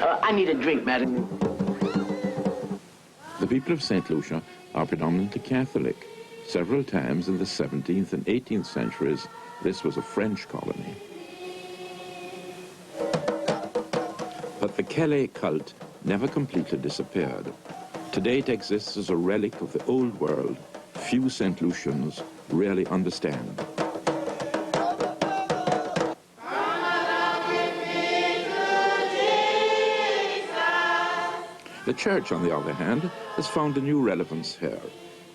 I need a drink, madam. The people of St. Lucia are predominantly Catholic. Several times in the 17th and 18th centuries, this was a French colony. But the Kelly cult never completely disappeared. Today it exists as a relic of the old world few St. Lucians really understand. The church, on the other hand, has found a new relevance here,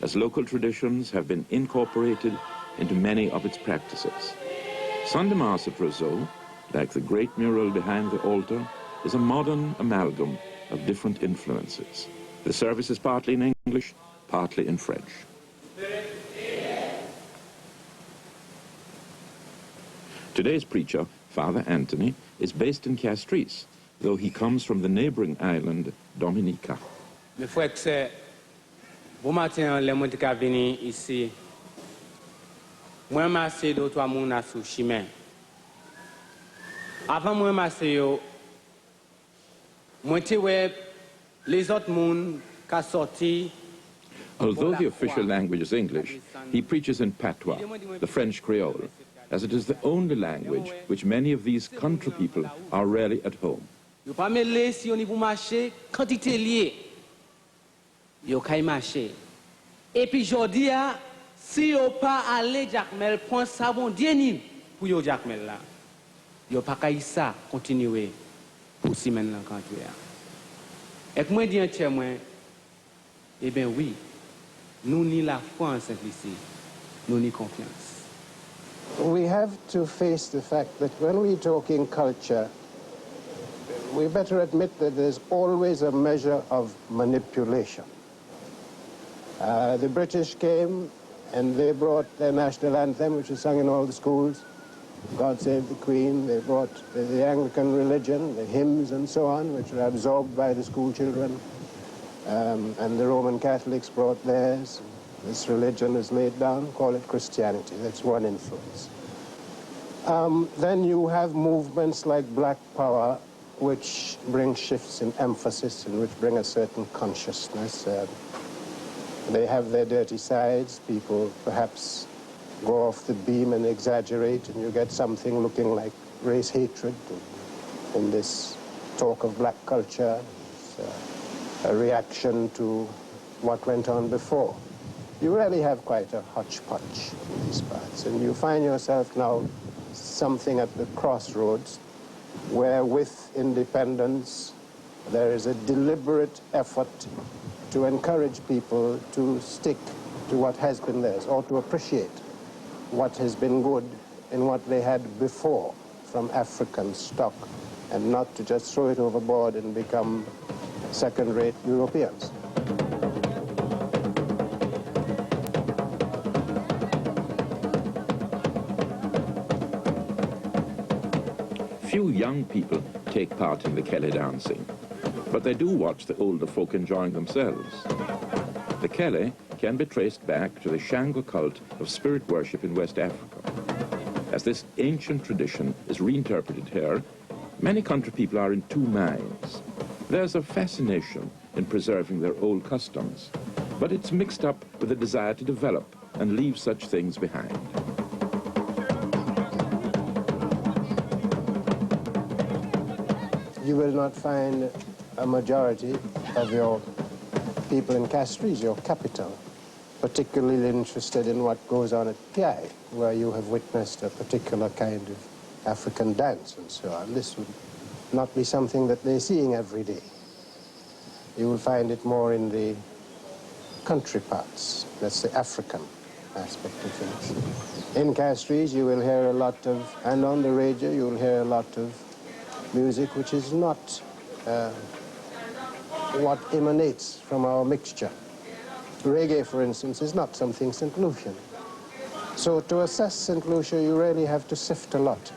as local traditions have been incorporated into many of its practices. Sunday Mass at Roseau, like the great mural behind the altar, is a modern amalgam of different influences. The service is partly in English, partly in French. Today's preacher, Father Anthony, is based in Castries, though he comes from the neighboring island, Dominica. Mes frères et sœurs, bon matin, les gens qui viennent ici, moi, je suis deux, trois personnes sur le chemin. Avant moi, je suis les autres personnes qui sont sortis. Although the official language is English, he preaches in patois, the French Creole, as it is the only language which many of these country people are rarely at home. Yo pas mêlé si on y pour marcher quantité liée. Yo kay marcher. Et puis jodi a si yo pas aller Jacmel point ça bon Dieu ni pour yo Jacmel là. Yo pas kay ça continuer pour semaine là quand tu es. Et moi dis entier moi eh bien oui, nous ni la foi en simplicité, nous ni confiance. We have to face the fact that when we talk in culture, we better admit that there's always a measure of manipulation. The British came and they brought their national anthem, which is sung in all the schools, God Save the Queen. They brought the Anglican religion, the hymns and so on, which were absorbed by the school children. And the Roman Catholics brought theirs. This religion is laid down, call it Christianity. That's one influence. Then you have movements like Black Power, which bring shifts in emphasis and which bring a certain consciousness. They have their dirty sides. People perhaps go off the beam and exaggerate, and you get something looking like race hatred in this talk of black culture. It's a reaction to what went on before. You really have quite a hodgepodge in these parts, and you find yourself now something at the crossroads where with independence there is a deliberate effort to encourage people to stick to what has been theirs, or to appreciate what has been good in what they had before from African stock, and not to just throw it overboard and become second-rate Europeans. Few young people take part in the Kelly dancing, but they do watch the older folk enjoying themselves. The Kelly can be traced back to the Shango cult of spirit worship in West Africa. As this ancient tradition is reinterpreted here, many country people are in two minds. There's a fascination in preserving their old customs, but it's mixed up with a desire to develop and leave such things behind. You will not find a majority of your people in Castries, your capital, particularly interested in what goes on at Piai, where you have witnessed a particular kind of African dance and so on. This would not be something that they're seeing every day. You will find it more in the country parts. That's the African aspect of things. In Castries, you will hear a lot of, and on the radio, you will hear a lot of music which is not what emanates from our mixture. Reggae, for instance, is not something St. Lucian. So to assess St. Lucia, you really have to sift a lot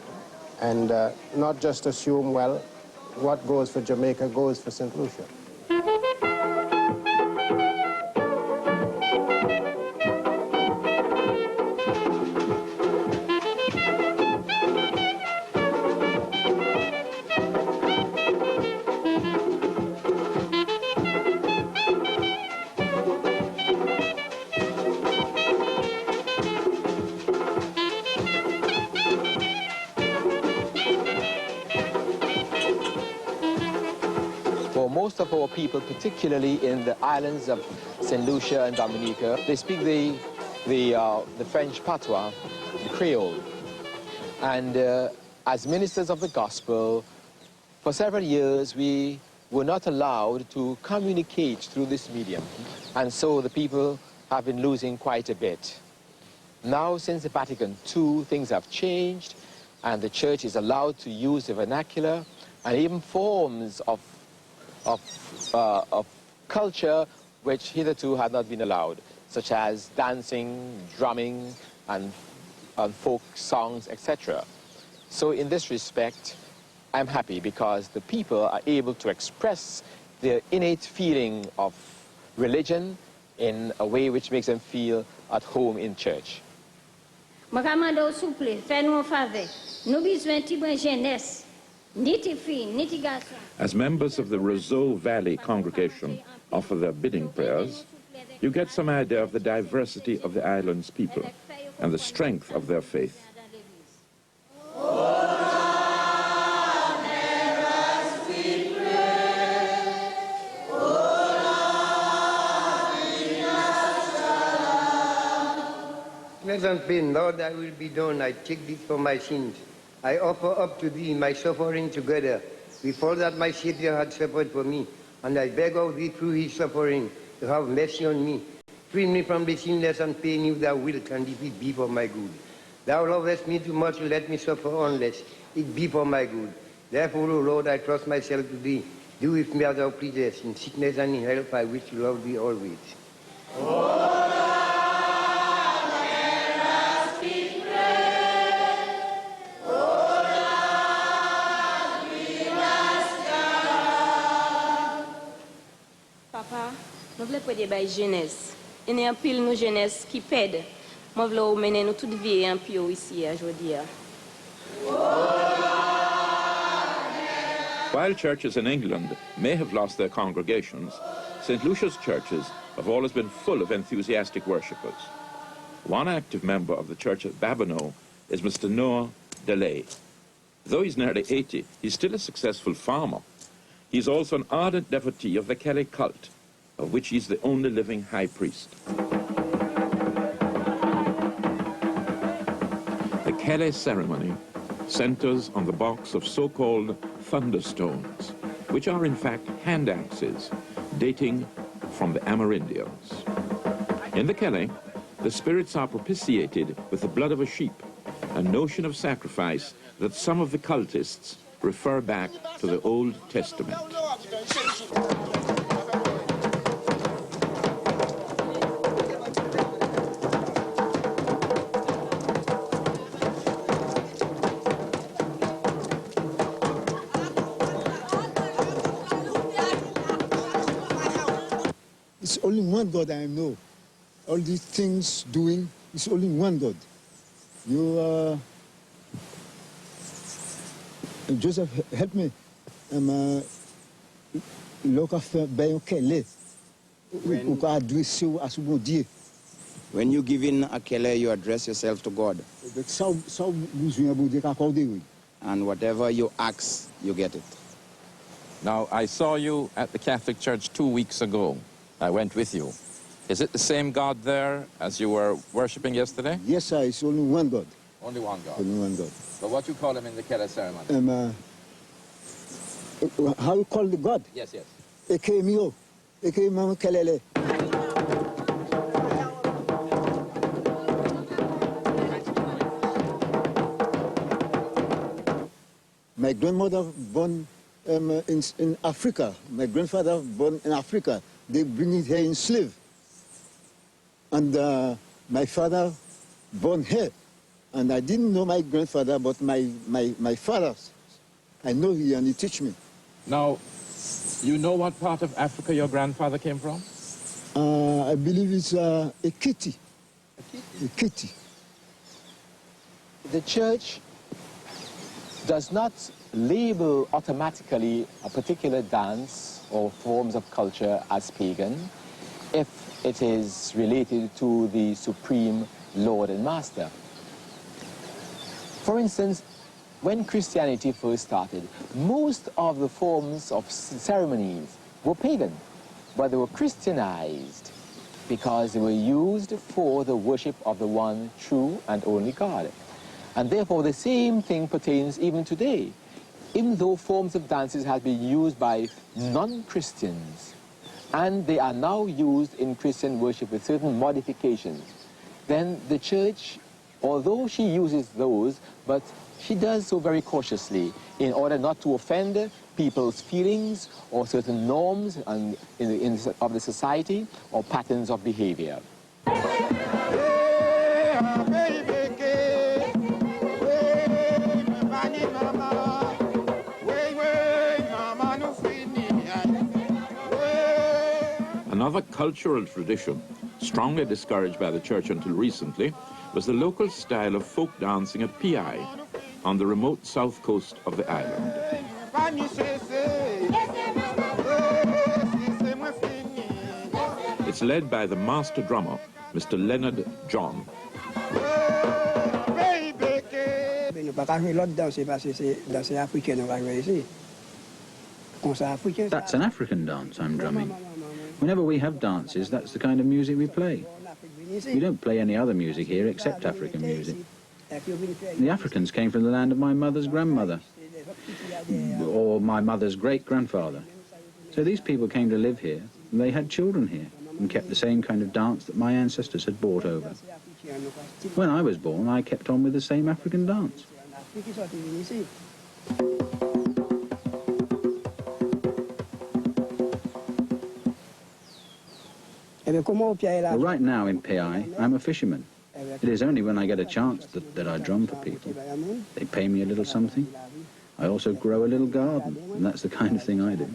and not just assume, well, what goes for Jamaica goes for St. Lucia. most of our people, particularly in the islands of St. Lucia and Dominica, they speak the French patois, the Creole. And as ministers of the gospel, for several years we were not allowed to communicate through this medium. And so the people have been losing quite a bit. Now, since the Vatican II, things have changed, and the church is allowed to use the vernacular and even forms of culture which hitherto had not been allowed, such as dancing, drumming, and folk songs, etc. So in this respect, I'm happy because the people are able to express their innate feeling of religion in a way which makes them feel at home in church. As members of the Roseau Valley congregation offer their bidding prayers, you get some idea of the diversity of the island's people and the strength of their faith. Pleasant pain, Lord, I will be done. I take thee for my sins. I offer up to thee my suffering together, with all that my Savior had suffered for me. And I beg of thee through his suffering to have mercy on me. Free me from the sinless and pain if thou wilt, and if it be for my good. Thou lovest me too much to let me suffer unless it be for my good. Therefore, O Lord, I trust myself to thee. Do with me as thou pleasest. In sickness and in health I wish to love thee always. Papa, nous voulons pas dire la jeunesse. Il y a un pile de jeunesse qui pède. Moi, je veux mener nous toute vie un peu ici aujourd'hui. While churches in England may have lost their congregations, St. Lucia's churches have always been full of enthusiastic worshippers. One active member of the church at Babonneau is Mr. Noah Delaire. Though he's nearly 80, he's still a successful farmer. He's also an ardent devotee of the Kelly cult, of which he's the only living high priest. The Kelly ceremony centers on the box of so-called thunderstones, which are in fact hand axes dating from the Amerindians. In the Kelly, the spirits are propitiated with the blood of a sheep, a notion of sacrifice that some of the cultists refer back to the Old Testament. It's only one God I know. All these things doing, it's only one God. You Joseph, help me. Look after Bayon Kele. When you give in a kele, you address yourself to God. And whatever you ask, you get it. Now, I saw you at the Catholic Church 2 weeks ago. I went with you. Is it the same God there as you were worshipping yesterday? Yes, sir. It's only one God. Only one God. Only one God. But what you call him in the Kele ceremony? How you call the God? Yes, yes. Ekemio. Ekemio Kelele. My grandmother born in Africa. My grandfather born in Africa. They bring it here in slave. And my father born here. And I didn't know my grandfather, but my father, I know he and he teach me. Now, you know what part of Africa your grandfather came from? I believe it's a kitty. A kitty. The church does not label automatically a particular dance or forms of culture as pagan if it is related to the Supreme Lord and Master. For instance, when Christianity first started, most of the forms of ceremonies, were pagan, but they were Christianized because they were used for the worship of the one true and only God. And therefore the same thing pertains even today. Even though forms of dances have been used by non-Christians, and they are now used in Christian worship with certain modifications, then the church, although she uses those, but she does so very cautiously in order not to offend people's feelings or certain norms of the society or patterns of behavior. Another cultural tradition, strongly discouraged by the church until recently, was the local style of folk dancing at Pi, on the remote south coast of the island. It's led by the master drummer, Mr. Leonard John. That's an African dance I'm drumming. Whenever we have dances, that's the kind of music we play. We don't play any other music here except African music. The Africans came from the land of my mother's grandmother, or my mother's great-grandfather. So these people came to live here, and they had children here, and kept the same kind of dance that my ancestors had brought over. When I was born, I kept on with the same African dance. Well, right now in PI, I'm a fisherman. It is only when I get a chance that I drum for people. They pay me a little something. I also grow a little garden, and that's the kind of thing I do.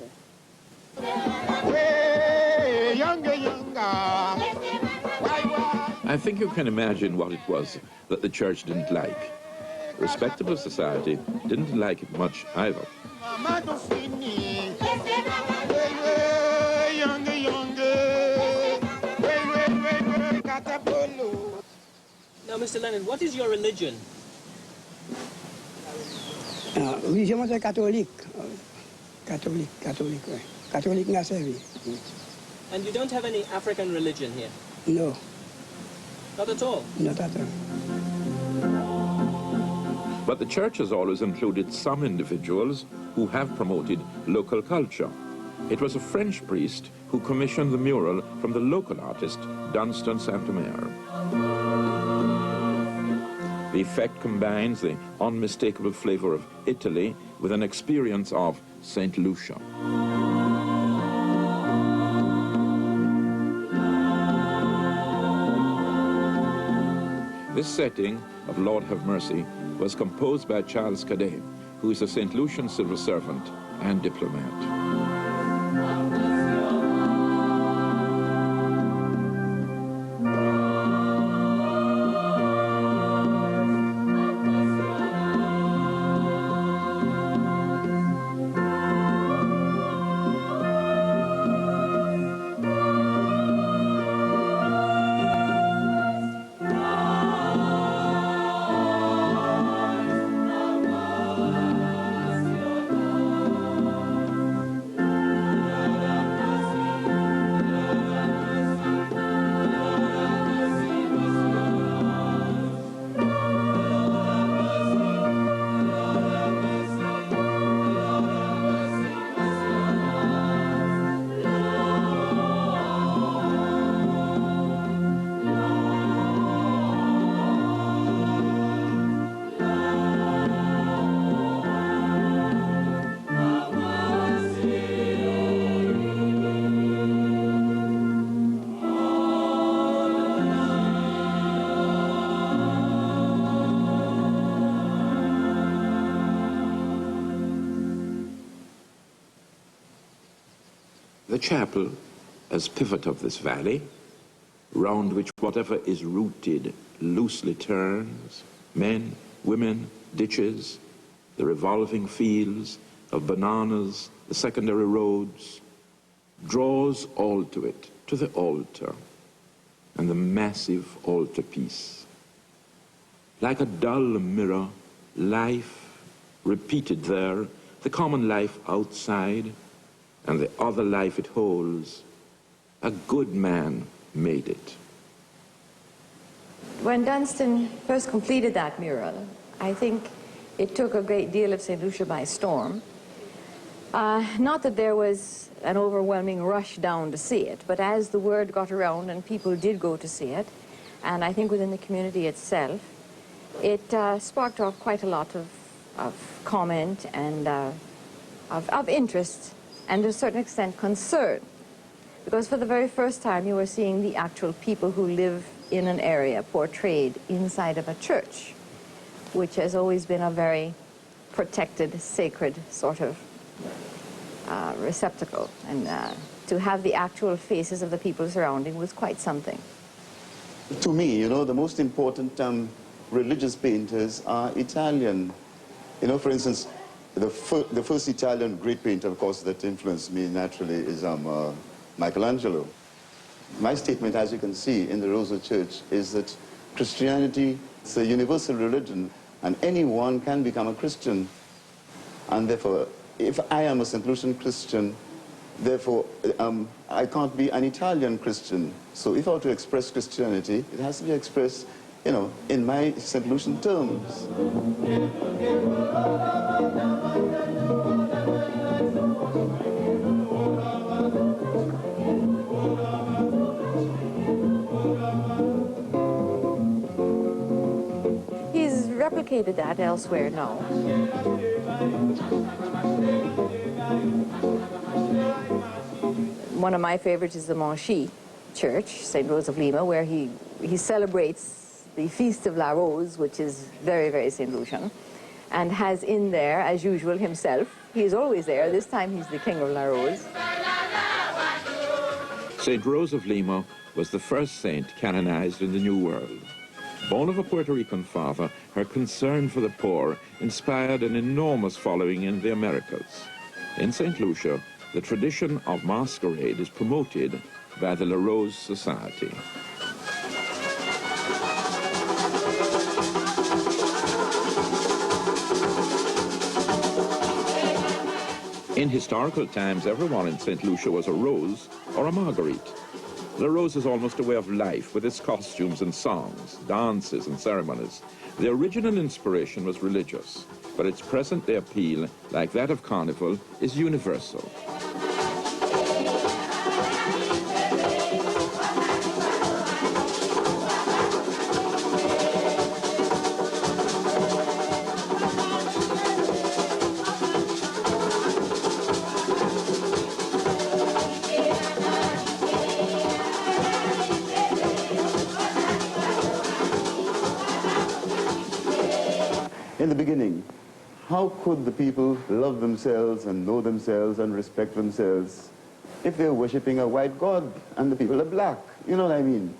I think you can imagine what it was that the church didn't like. Respectable society didn't like it much either. Now, Mr. Leonard, what is your religion? Religion is Catholic. Catholic na servi. And you don't have any African religion here? No. Not at all? Not at all. But the church has always included some individuals who have promoted local culture. It was a French priest who commissioned the mural from the local artist, Dunstan Saint-Omer. The effect combines the unmistakable flavor of Italy with an experience of St. Lucia. This setting of Lord Have Mercy was composed by Charles Cadet, who is a St. Lucian civil servant and diplomat. The chapel, as pivot of this valley, round which whatever is rooted loosely turns, men, women, ditches, the revolving fields of bananas, the secondary roads, draws all to it, to the altar, and the massive altarpiece. Like a dull mirror, life repeated there, the common life outside, and the other life it holds, a good man made it. When Dunstan first completed that mural, I think it took a great deal of St. Lucia by storm. Not that there was an overwhelming rush down to see it, but as the word got around and people did go to see it, and I think within the community itself, it sparked off quite a lot of comment and of interest and to a certain extent concern. Because for the very first time you were seeing the actual people who live in an area portrayed inside of a church, which has always been a very protected, sacred sort of receptacle. And to have the actual faces of the people surrounding was quite something. To me, you know, the most important religious painters are Italian. You know, for instance, the first Italian great painter, of course, that influenced me naturally is Michelangelo. My statement, as you can see in the Rosa Church, is that Christianity is a universal religion, and anyone can become a Christian. And therefore, if I am a St. Lucian Christian, therefore, I can't be an Italian Christian. So if I were to express Christianity, it has to be expressed, you know, in my St. Lucian terms. He's replicated that elsewhere now. One of my favorites is the Monchy Church, St. Rose of Lima, where he celebrates the Feast of La Rose, which is very, very St. Lucian, and has in there, as usual, himself. He's always there. This time he's the King of La Rose. St. Rose of Lima was the first saint canonized in the New World. Born of a Puerto Rican father, her concern for the poor inspired an enormous following in the Americas. In St. Lucia, the tradition of masquerade is promoted by the La Rose Society. In historical times, everyone in St. Lucia was a Rose or a Marguerite. The Rose is almost a way of life with its costumes and songs, dances and ceremonies. The original inspiration was religious, but its present-day appeal, like that of Carnival, is universal. In the beginning, how could the people love themselves and know themselves and respect themselves if they're worshipping a white god and the people are black? You know what I mean?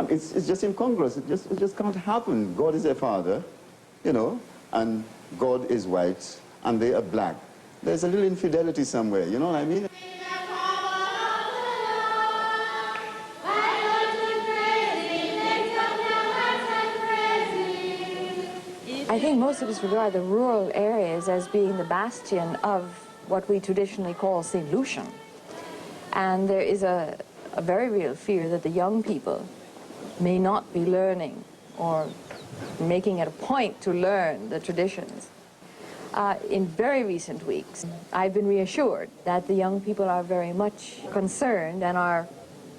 It's just incongruous. It just can't happen. God is their father, you know, and God is white and they are black. There's a little infidelity somewhere, you know what I mean? I think most of us regard the rural areas as being the bastion of what we traditionally call St. Lucian. And there is a very real fear that the young people may not be learning or making it a point to learn the traditions. In very recent weeks, I've been reassured that the young people are very much concerned and are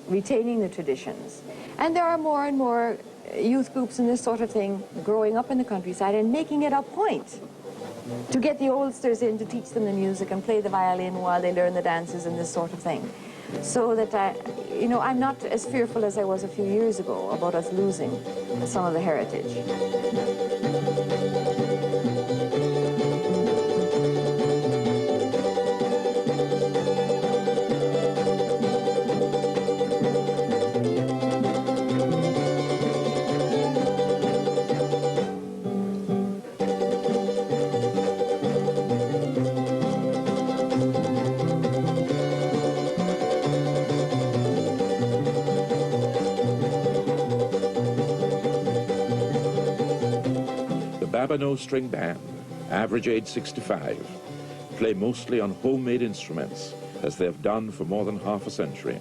retaining the traditions. And there are more and more youth groups and this sort of thing growing up in the countryside and making it a point to get the oldsters in to teach them the music and play the violin while they learn the dances and this sort of thing. So that, you know, I'm not as fearful as I was a few years ago about us losing some of the heritage. Babano String Band, average age 65, play mostly on homemade instruments as they have done for more than half a century.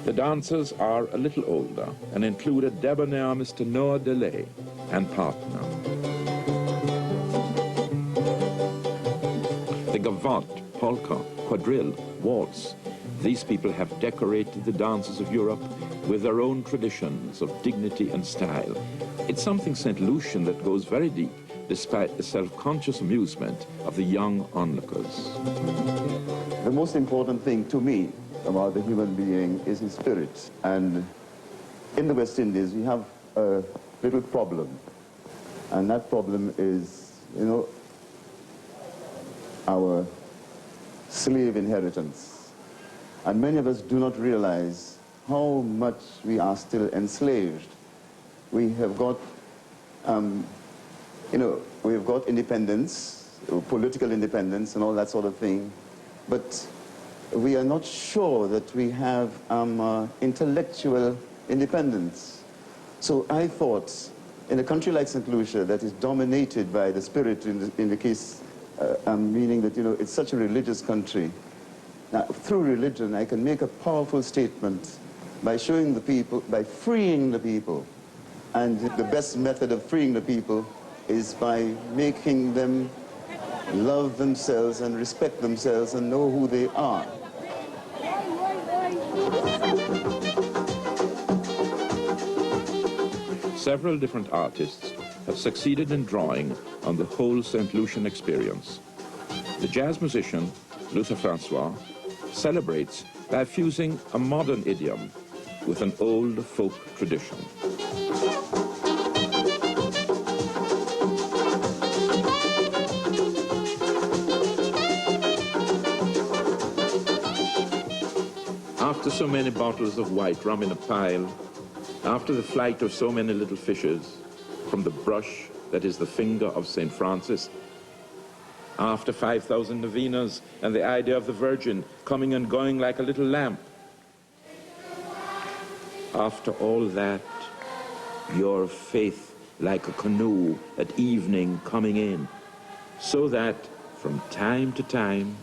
The dancers are a little older and include a debonair Mr. Noah Delaire and partner. The gavotte, polka, quadrille, waltz, these people have decorated the dances of Europe with their own traditions of dignity and style. It's something St. Lucian that goes very deep, despite the self-conscious amusement of the young onlookers. The most important thing to me about the human being is his spirit. And in the West Indies, we have a little problem. And that problem is, you know, our slave inheritance. And many of us do not realize how much we are still enslaved. We have got, we've got independence, political independence and all that sort of thing, but we are not sure that we have intellectual independence. So I thought, in a country like St. Lucia that is dominated by the spirit, in the case, meaning that, you know, it's such a religious country, now, through religion, I can make a powerful statement by showing the people, by freeing the people. And the best method of freeing the people is by making them love themselves and respect themselves and know who they are. Several different artists have succeeded in drawing on the whole St. Lucian experience. The jazz musician, Luther Francois, celebrates by fusing a modern idiom with an old folk tradition. After so many bottles of white rum in a pile, after the flight of so many little fishes from the brush that is the finger of St. Francis, after 5,000 novenas and the idea of the Virgin coming and going like a little lamp, after all that, your faith like a canoe at evening coming in, so that from time to time,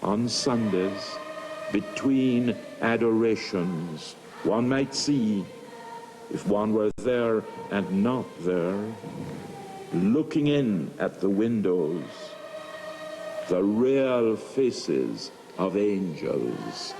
on Sundays, between adorations, one might see, if one were there and not there, looking in at the windows, the real faces of angels.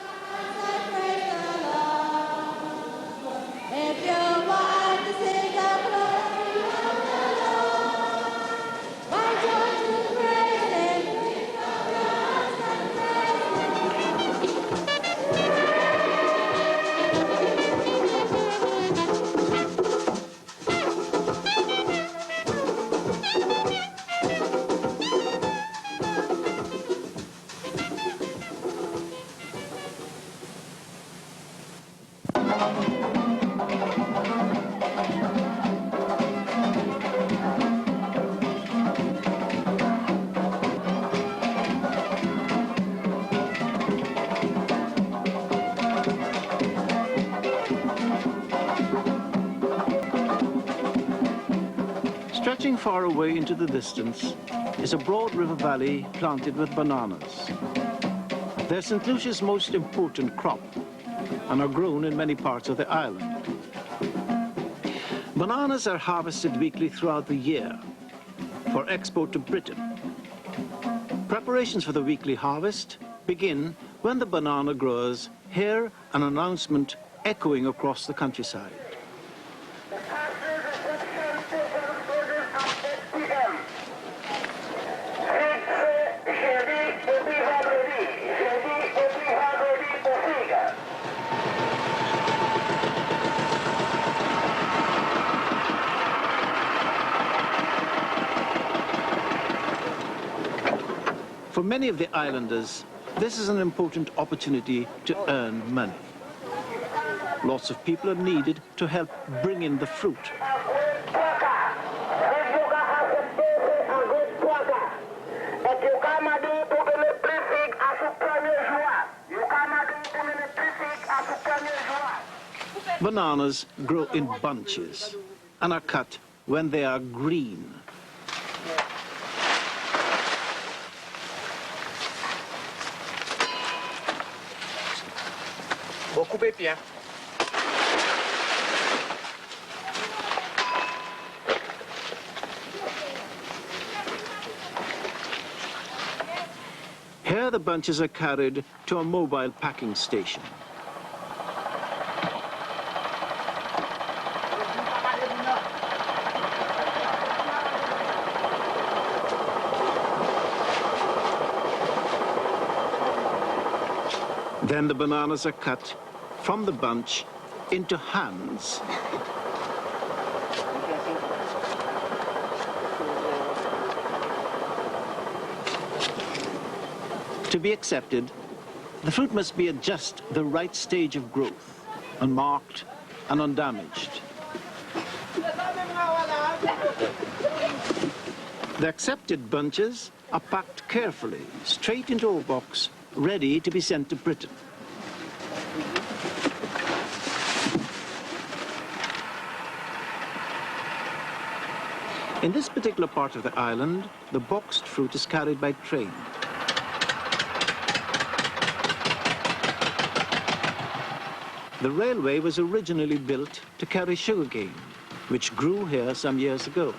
Stretching far away into the distance is a broad river valley planted with bananas. They're St. Lucia's most important crop and are grown in many parts of the island. Bananas are harvested weekly throughout the year for export to Britain. Preparations for the weekly harvest begin when the banana growers hear an announcement echoing across the countryside. For many of the islanders, this is an important opportunity to earn money. Lots of people are needed to help bring in the fruit. Bananas grow in bunches and are cut when they are green. Faut couper bien. Here the bunches are carried to a mobile packing station. Then the bananas are cut from the bunch into hands. To be accepted, the fruit must be at just the right stage of growth, unmarked and undamaged. The accepted bunches are packed carefully, straight into a box, ready to be sent to Britain. In this particular part of the island, the boxed fruit is carried by train. The railway was originally built to carry sugarcane, which grew here some years ago.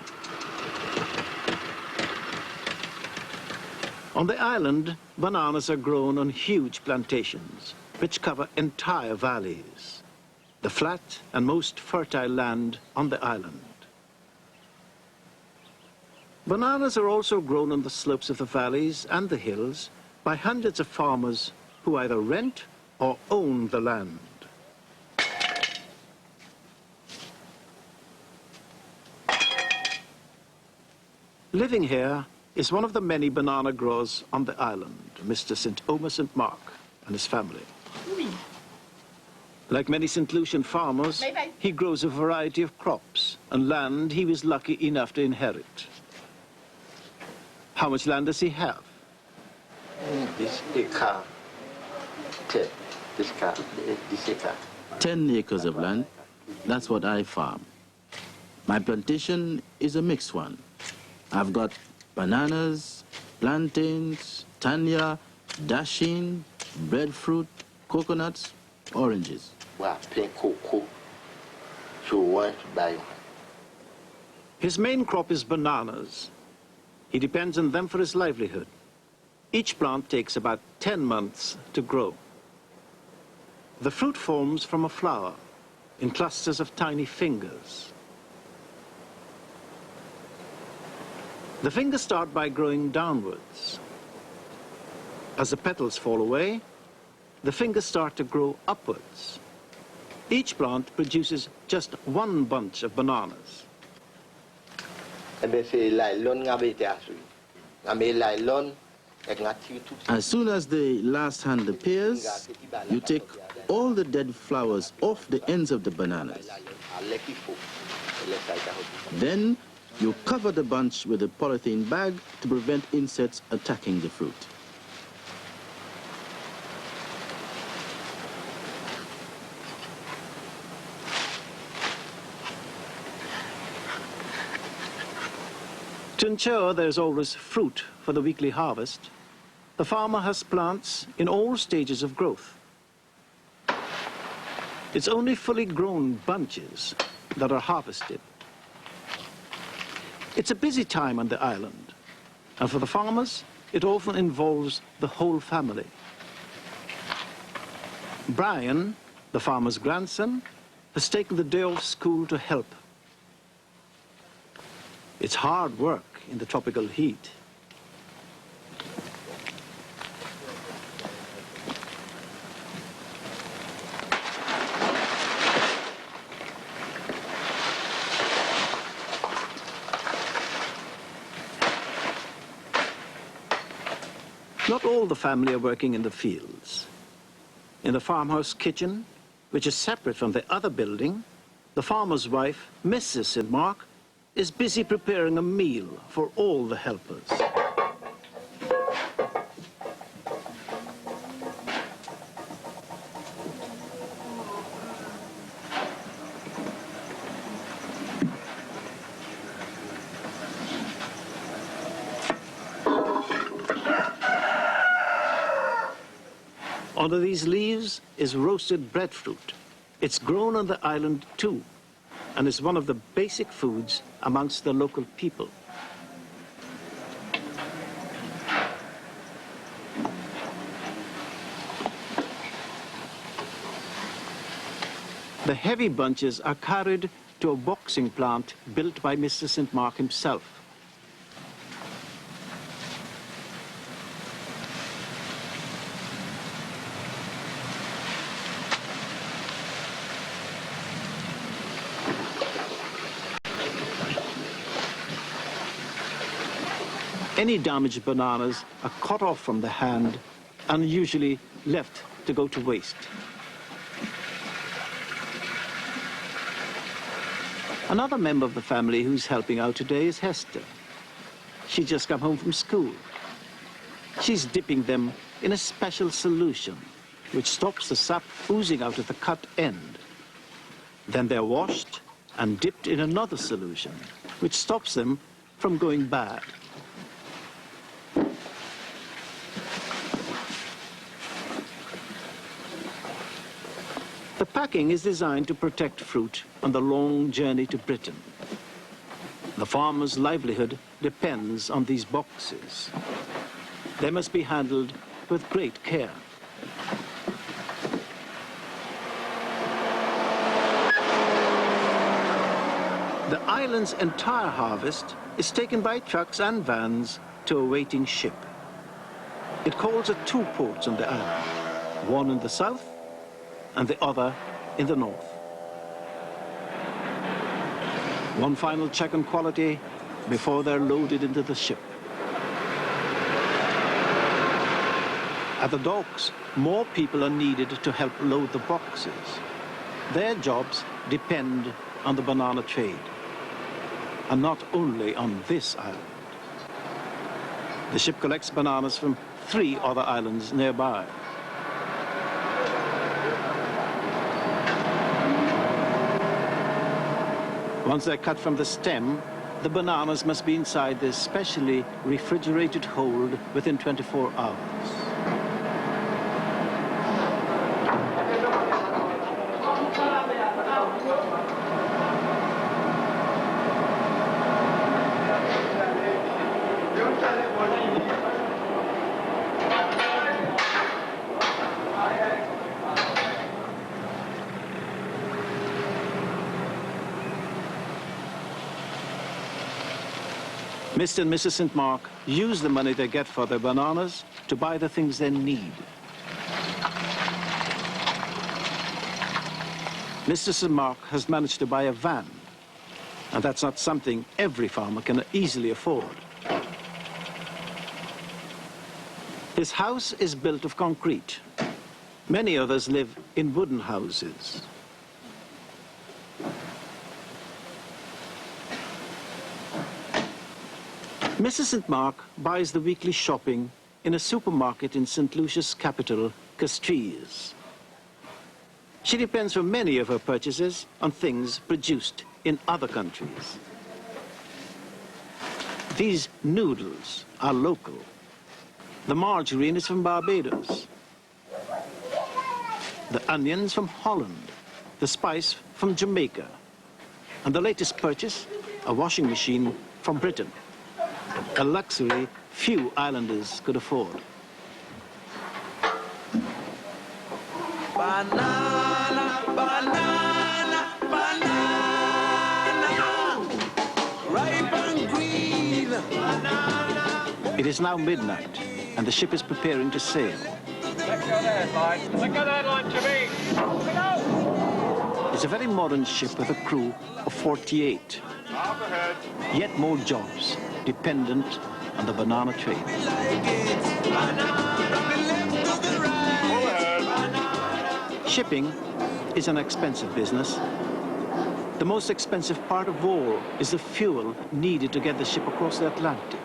On the island, bananas are grown on huge plantations, which cover entire valleys, the flat and most fertile land on the island. Bananas are also grown on the slopes of the valleys and the hills by hundreds of farmers who either rent or own the land. Living here is one of the many banana growers on the island, Mr. St. Omer St. Mark and his family. Like many St. Lucian farmers, he grows a variety of crops and land he was lucky enough to inherit. How much land does he have? This acre, 10 acres of land, that's what I farm. My plantation is a mixed one. I've got bananas, plantains, tanya, dasheen, breadfruit, coconuts, oranges. His main crop is bananas. He depends on them for his livelihood. Each plant takes about 10 months to grow. The fruit forms from a flower in clusters of tiny fingers. The fingers start by growing downwards. As the petals fall away, the fingers start to grow upwards. Each plant produces just one bunch of bananas. As soon as the last hand appears, you take all the dead flowers off the ends of the bananas. Then you cover the bunch with a polythene bag to prevent insects attacking the fruit. To ensure there's always fruit for the weekly harvest, the farmer has plants in all stages of growth. It's only fully grown bunches that are harvested. It's a busy time on the island, and for the farmers, it often involves the whole family. Brian, the farmer's grandson, has taken the day off school to help. It's hard work in the tropical heat. Not all the family are working in the fields. In the farmhouse kitchen, which is separate from the other building, the farmer's wife, Mrs. St. Mark, is busy preparing a meal for all the helpers. Under these leaves is roasted breadfruit. It's grown on the island too, and is one of the basic foods amongst the local people. The heavy bunches are carried to a boxing plant built by Mr. St. Mark himself. Any damaged bananas are cut off from the hand and usually left to go to waste. Another member of the family who's helping out today is Hester. She just come home from school. She's dipping them in a special solution which stops the sap oozing out of the cut end. Then they're washed and dipped in another solution which stops them from going bad. The packing is designed to protect fruit on the long journey to Britain. The farmer's livelihood depends on these boxes. They must be handled with great care. The island's entire harvest is taken by trucks and vans to a waiting ship. It calls at two ports on the island, one in the south and the other in the north. One final check on quality before they're loaded into the ship. At the docks, more people are needed to help load the boxes. Their jobs depend on the banana trade, and not only on this island. The ship collects bananas from 3 other islands nearby. Once they're cut from the stem, the bananas must be inside this specially refrigerated hold within 24 hours. Mr. and Mrs. St. Mark use the money they get for their bananas to buy the things they need. Mr. St. Mark has managed to buy a van, and that's not something every farmer can easily afford. His house is built of concrete. Many others live in wooden houses. Mrs. St. Mark buys the weekly shopping in a supermarket in St. Lucia's capital, Castries. She depends for many of her purchases on things produced in other countries. These noodles are local. The margarine is from Barbados. The onions from Holland. The spice from Jamaica. And the latest purchase, a washing machine from Britain. A luxury few islanders could afford. Banana, banana, banana, ripe and green. Banana. It is now midnight, and the ship is preparing to sail. Check your headline. Check your headline, Jimmy. It's a very modern ship with a crew of 48. Half ahead. Yet more jobs dependent on the banana trade. Shipping is an expensive business. The most expensive part of all is the fuel needed to get the ship across the Atlantic.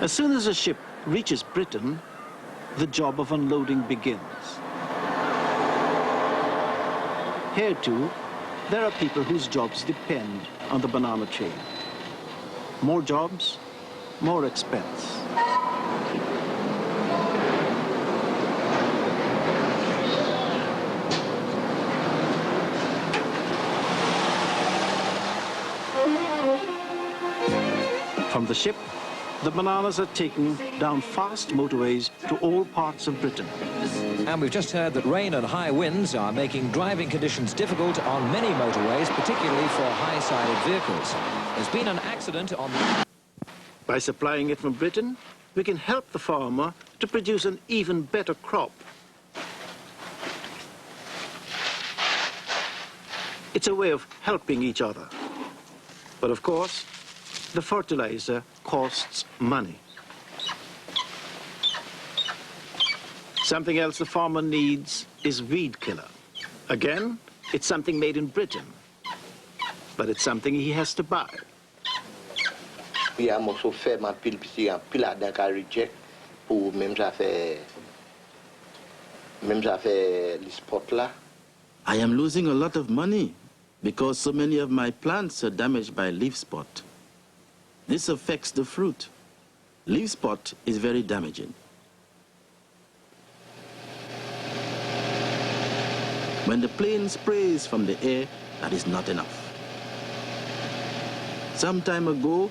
As soon as a ship reaches Britain, the job of unloading begins. Here too, there are people whose jobs depend on the banana chain. More jobs, more expense. From the ship, the bananas are taken down fast motorways to all parts of Britain. And we've just heard that rain and high winds are making driving conditions difficult on many motorways, particularly for high-sided vehicles. There's been an accident on the... By supplying it from Britain, we can help the farmer to produce an even better crop. It's a way of helping each other. But of course, the fertilizer costs money. Something else the farmer needs is weed killer. Again, it's something made in Britain, but it's something he has to buy. We am also fait ma pile pisi en pile à d'un reject pour même ça fait les spots là. I am losing a lot of money because so many of my plants are damaged by leaf spot. This affects the fruit. Leaf spot is very damaging. When the plane sprays from the air, that is not enough. Some time ago,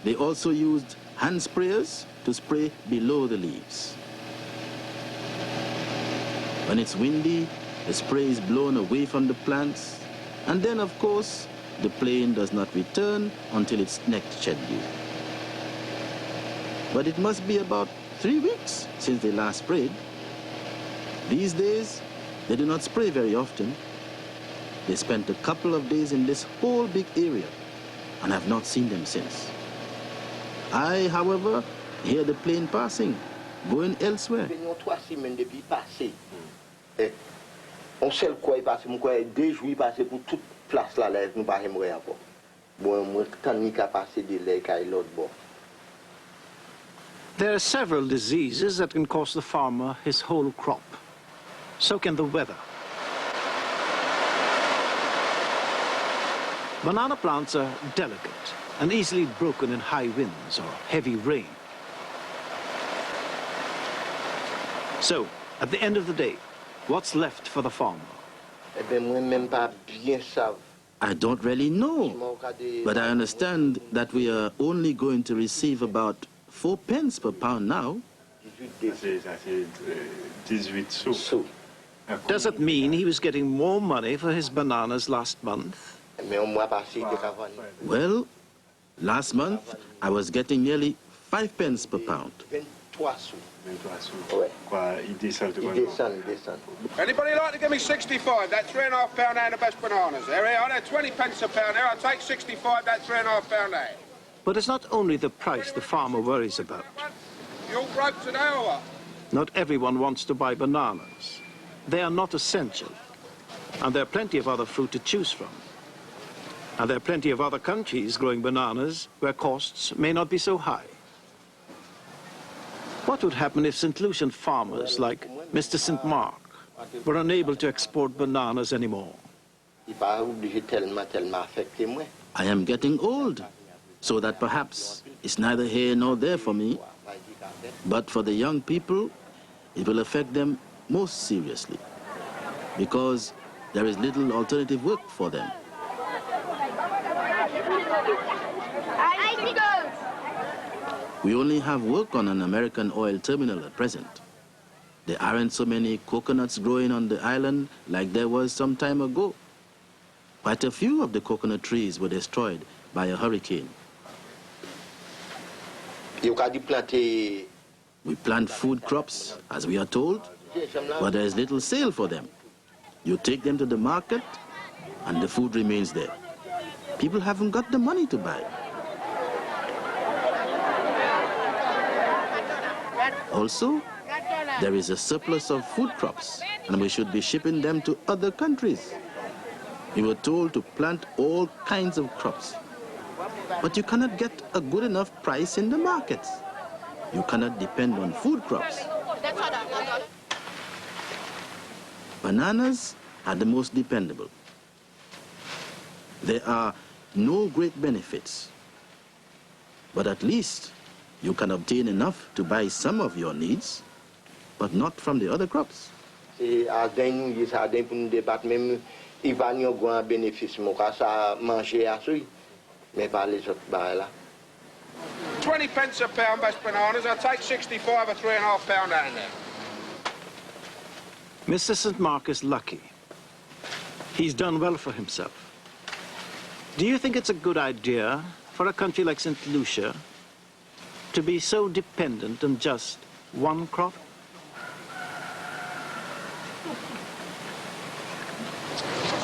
they also used hand sprayers to spray below the leaves. When it's windy, the spray is blown away from the plants, and then, of course, the plane does not return until its next schedule. But it must be about 3 weeks since they last sprayed. These days, they do not spray very often. They spent a couple of days in this whole big area and have not seen them since. I, however, hear the plane passing, going elsewhere. On sait quoi il passe, moi 2 jours il passe pour toute place là, nous pas aimerait encore. Bon, moi quand ni ka passer de là kay l'autre bord. There are several diseases that can cost the farmer his whole crop. So can the weather. Banana plants are delicate and easily broken in high winds or heavy rain. So, at the end of the day, what's left for the farmer? I don't really know, but I understand that we are only going to receive about 4 pence per pound now. Does it mean he was getting more money for his bananas last month? Well, last month I was getting nearly 5 pence per pound. Anybody like to give me 65? That's £3.5 and the best bananas. There we are, they're 20 pence a pound there. I'll take 65, that's £3.5 there. But it's not only the price the farmer worries about. You all broke today or what? Not everyone wants to buy bananas. They are not essential. And there are plenty of other fruit to choose from. And there are plenty of other countries growing bananas where costs may not be so high. What would happen if St. Lucian farmers like Mr. St. Mark were unable to export bananas anymore? I am getting old, so that perhaps it's neither here nor there for me. But for the young people, it will affect them most seriously, because there is little alternative work for them. We only have work on an American oil terminal at present. There aren't so many coconuts growing on the island like there was some time ago. Quite a few of the coconut trees were destroyed by a hurricane. We plant food crops, as we are told, but there is little sale for them. You take them to the market, and the food remains there. People haven't got the money to buy. Also, there is a surplus of food crops, and we should be shipping them to other countries. We were told to plant all kinds of crops, but you cannot get a good enough price in the markets. You cannot depend on food crops. Bananas are the most dependable. There are no great benefits, but at least you can obtain enough to buy some of your needs, but not from the other crops. C'est à d'un nous ça d'un pour nous débattre même il va nous avoir un bénéfice mon cas ça manger à celui mais pas les autres bah là 20 pence a pound best bananas. I take 65 or £3.5 down there. Mr. St. Mark is lucky. He's done well for himself. Do you think it's a good idea for a country like St. Lucia to be so dependent on just one crop?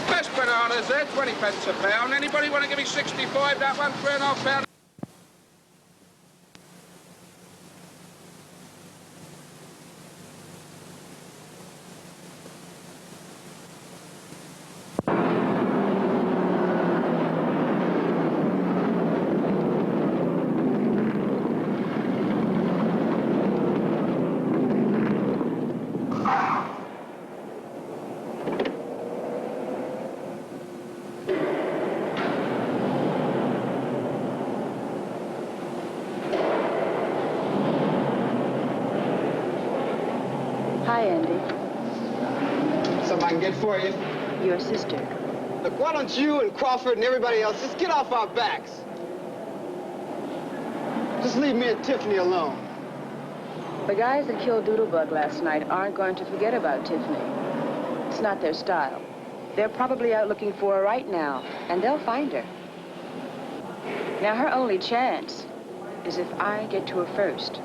Best bananas there, 20 pence a pound. Anybody want to give me 65, that one, £3.5? Hi, Andy. Something I can get for you? Your sister. Look, why don't you and Crawford and everybody else just get off our backs? Just leave me and Tiffany alone. The guys that killed Doodlebug last night aren't going to forget about Tiffany. It's not their style. They're probably out looking for her right now, and they'll find her. Now, her only chance is if I get to her first.